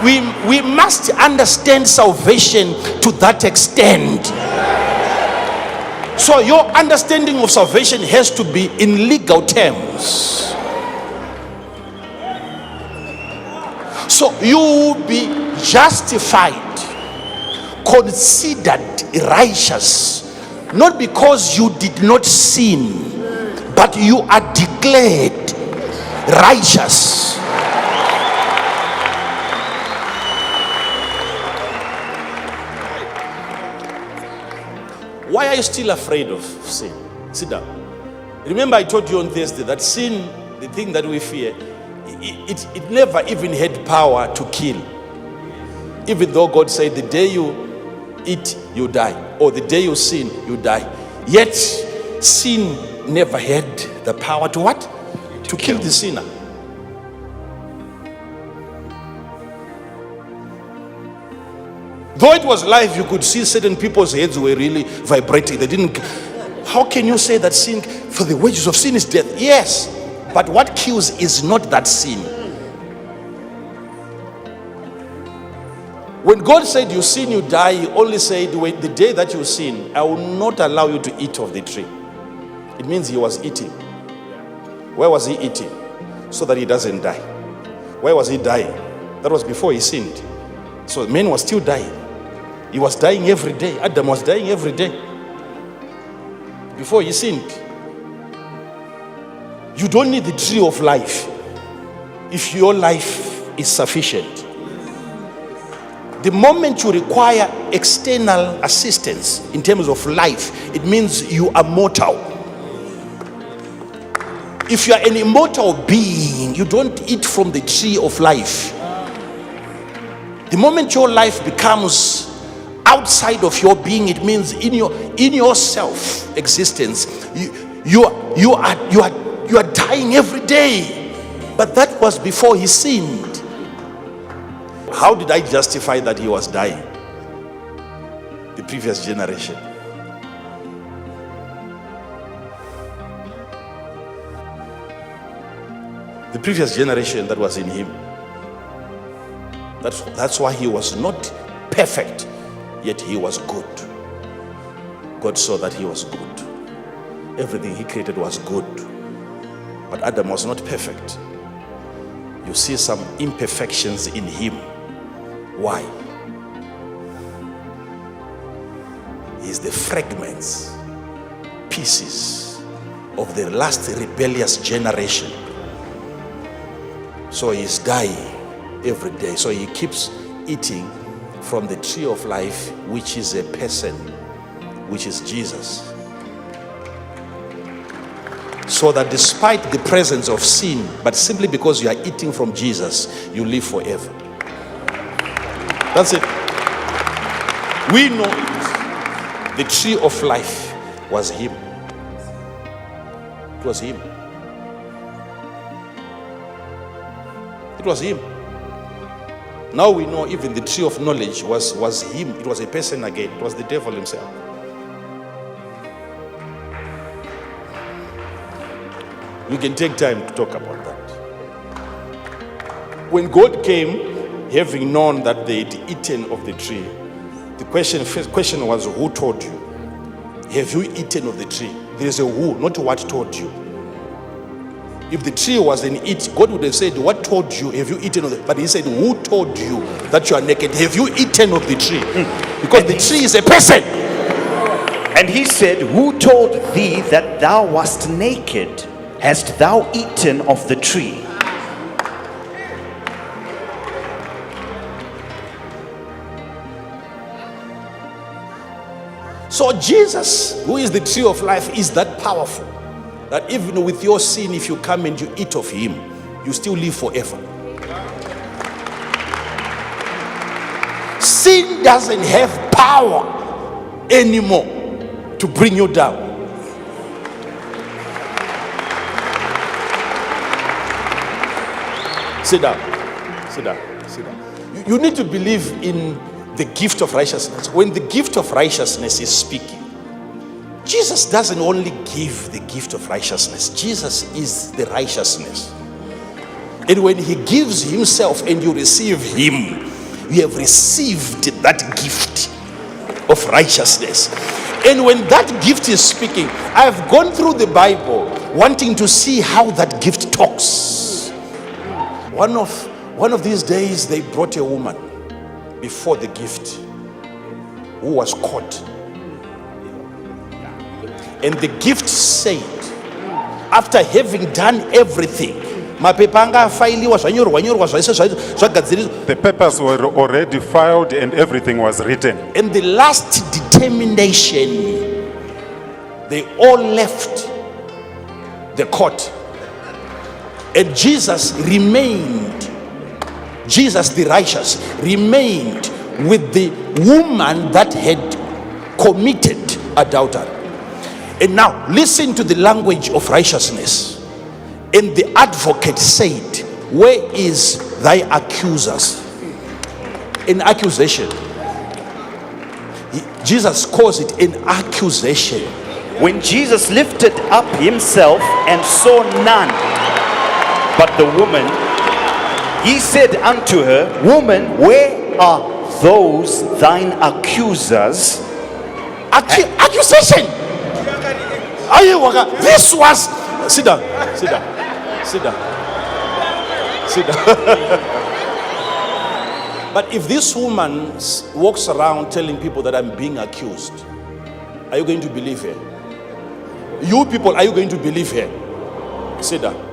We must understand salvation to that extent. So your understanding of salvation has to be in legal terms. So you will be justified, considered righteous, not because you did not sin, but you are declared righteous. Why are you still afraid of sin? Sit down. Remember I told you on Thursday that sin, the thing that we fear, it never even had power to kill. Even though God said the day you eat, you die. Or the day you sin, you die. Yet sin never had the power to what? To kill the sinner. Though it was live, you could see certain people's heads were really vibrating. They didn't. How can you say that sin, for the wages of sin is death? Yes, but what kills is not that sin. When God said you sin, you die, he only said, when the day that you sin, I will not allow you to eat of the tree. It means he was eating. Where was he eating? So that he doesn't die. Where was he dying? That was before he sinned. So man was still dying. He was dying every day. Adam was dying every day before he sinned. You don't need the tree of life if your life is sufficient. The moment you require external assistance in terms of life, it means you are mortal. If you are an immortal being, you don't eat from the tree of life. The moment your life becomes outside of your being, it means in your self existence, you are dying every day. But that was before he sinned. How did I justify that he was dying? The previous generation. The previous generation that was in him. That's why he was not perfect, yet he was good. God saw that he was good. Everything he created was good. But Adam was not perfect. You see some imperfections in him. Why? He's the fragments, pieces of the last rebellious generation. So he's dying every day. So he keeps eating from the tree of life, which is a person, which is Jesus. So that despite the presence of sin, but simply because you are eating from Jesus, you live forever. That's it. We know it. The tree of life was him. It was him. It was him. Now we know even the tree of knowledge was him. It was a person again. It was the devil himself. We can take time to talk about that. When God came, having known that they had eaten of the tree, the first question was, who told you? Have you eaten of the tree? There is a who, not what told you. If the tree was an eat, God would have said, what told you? Have you eaten of it? But he said, who told you that you are naked? Have you eaten of the tree? Because the tree is a person. And he said, who told thee that thou wast naked? Hast thou eaten of the tree? So Jesus, who is the tree of life, is that powerful that even with your sin, if you come and you eat of him, you still live forever. Sin doesn't have power anymore to bring you down. Sit down. Sit down. Sit down. You need to believe in the gift of righteousness. When the gift of righteousness is speaking, Jesus doesn't only give the gift of righteousness. Jesus is the righteousness. And when he gives himself and you receive him, you have received that gift of righteousness. And when that gift is speaking, I've gone through the Bible wanting to see how that gift talks. One of these days, they brought a woman before the gift who was caught. And the gift said, after having done everything, the papers were already filed and everything was written. and the last determination, they all left the court. And Jesus the righteous, remained with the woman that had committed adultery. And now listen to the language of righteousness. And the advocate said, where is thy accusers? An accusation. Jesus calls it an accusation. When Jesus lifted up himself and saw none but the woman, he said unto her, Woman, where are those thine accusers? Accusation. This was. Sit down. Sit down. Sit down. Sit down. But if this woman walks around telling people that I'm being accused, are you going to believe her? You people, are you going to believe her? Sit down.